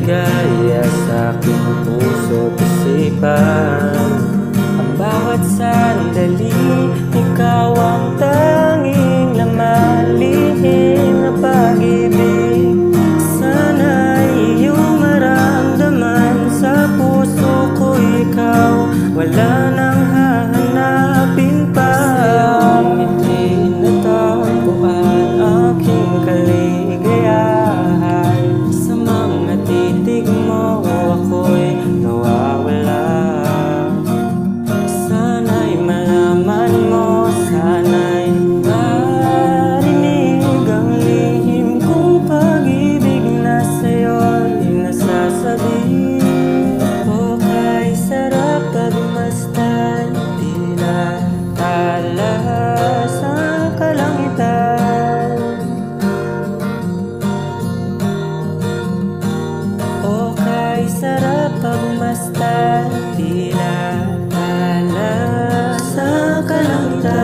ligaya sa aking puso't isipan. Ang bawat sandali, ikaw ang tanging laman, lihim na pag-ibig. Sana'y iyong maramdaman, sa puso ko ikaw wala nang hahanapin pa. Sa'yong ngiti natagpuan aking kaligayahan, sa mga titig mo ako'y nawawala. Sana'y malaman mo, sana'y marinig ang lihim kong pag-ibig na sa'yo'y nasasabi. O kay sarap pagmasdan, tila tala sa kalangitan. O kay sarap pagmasdan, tila tala sa kalangitan.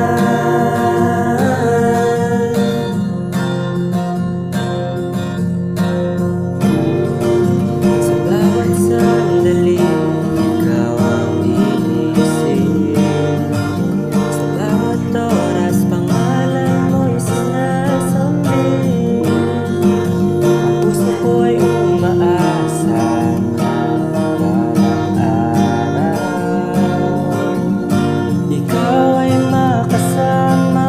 Sa bawat sandali, ikaw ang iisip. Sa bawat oras, pangalan mo'y sinasambit. Ang puso ko'y umaasa balang araw ikaw ay makasama.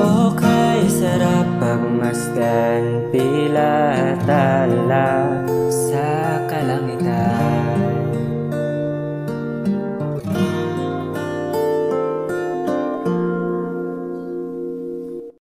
O kay sarap pagmasdan, tila tala